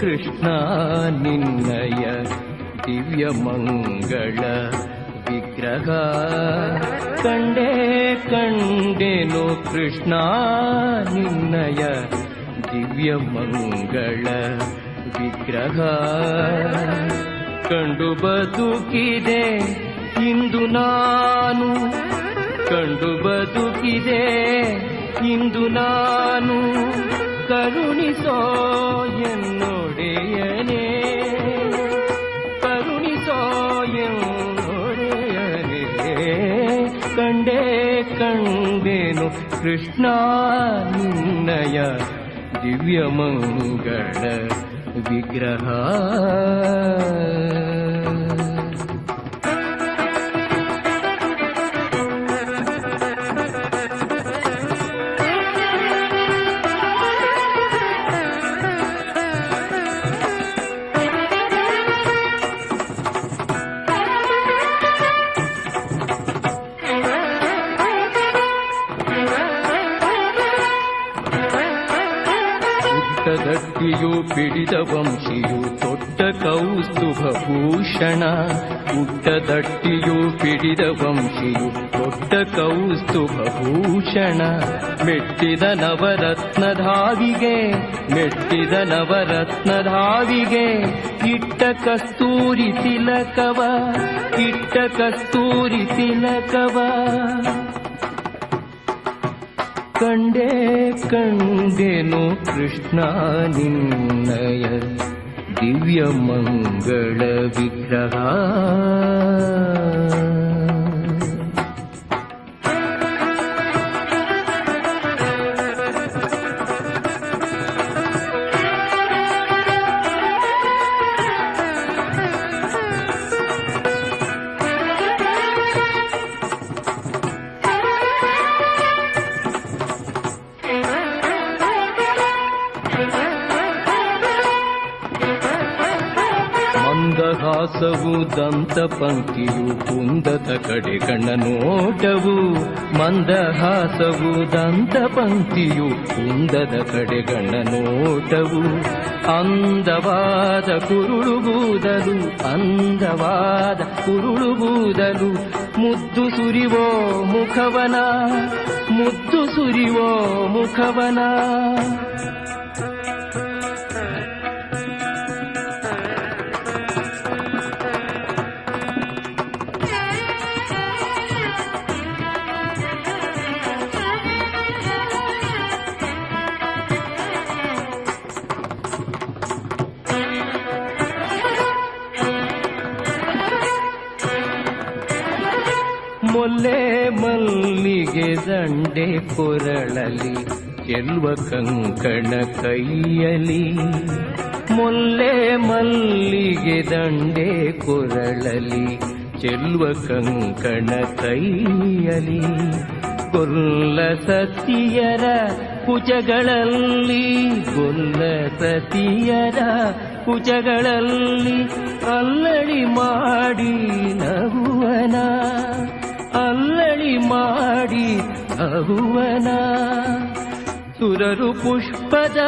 ಕೃಷ್ಣ ನಿನ್ನಯ ದಿವ್ಯ ಮಂಗಳ ವಿಗ್ರಹ ಕಂಡೆನು ಕೃಷ್ಣ ನಿನ್ನಯ ದಿವ್ಯ ಮಂಗಳ ವಿಗ್ರಹ ಕಂಡು ಬದುಕಿದೆ ಇಂದು ನಾನು ಕಂಡು ಬದುಕಿದೆ ಇಂದು ನಾನು ಕರುಣಿಸೋ ಎನ್ನೊಡೆಯನೇ ಕರುಣಿಸೋ ಎನ್ನೊಡೆಯನೇ ಕಂಡೆನು ಕೃಷ್ಣ ನಿನ್ನಯ ದಿವ್ಯ ಮಂಗಳ ವಿಗ್ರಹ ದಟ್ಟಿಯು ಪಿಡಿದ ವಂಶಿಯು ತೊಟ್ಟ ಕೌಸ್ತುಭಭೂಷಣ ಉಟ್ಟದಟ್ಟಿಯು ಪಿಡಿದ ವಂಶಿಯು ತೊಟ್ಟ ಕೌಸ್ತುಭಭೂಷಣ ಮೆಟ್ಟಿದ ನವರತ್ನಧಾವಿಗೆ ಮೆಟ್ಟಿದ ನವರತ್ನಧಾವಿಗೆ ಇಟ್ಟ ಕಸ್ತೂರಿ ತಿಲಕವ ಇಟ್ಟ ಕಸ್ತೂರಿ ತಿಲಕವ ಕಂಡೆನು ಕೃಷ್ಣ ನಿನ್ನಯ ದಿವ್ಯ ಮಂಗಳ ವಿಗ್ರಹ ಮಂದಹಾಸವು ದಂತ ಪಂಕ್ತಿಯು ಕುಂದದ ಕಡೆ ಕಣ್ಣ ನೋಟವು ಮಂದಹಾಸವು ದಂತ ಪಂಕ್ತಿಯು ಕುಂದದ ಕಡೆ ಕಣ್ಣ ನೋಟವು ಅಂದವಾದ ಕುರುಳುಗೂದಲು ಅಂದವಾದ ಕುರುಳುಗೂದಲು ಮುದ್ದು ಸುರಿವೋ ಮುಖವನ ಮುದ್ದು ಸುರಿವೋ ಮುಖವನ ಮೊಲ್ಲೆ ಮಲ್ಲಿಗೆ ದಂಡೆ ಕೊರಳಲಿ ಚೆಲ್ವ ಕಂಕಣ ಕೈಯಲಿ ಮೊಲ್ಲೆ ಮಲ್ಲಿಗೆ ದಂಡೆ ಕೊರಳಲಿ ಚೆಲ್ವ ಕಂಕಣ ಕೈಯಲಿ ಗೊಲ್ಲ ಸತಿಯರ ಕುಜಗಳಲ್ಲಿ ಗೊಲ್ಲ ಸತಿಯರ ಕುಜಗಳಲ್ಲಿ ಅಲ್ಲಳಿ ಮಾಡಿ ನಗುವನ ಅಲ್ಲಳಿ ಮಾಡಿ ನಗುವನ ಸುರರು ಪುಷ್ಪದ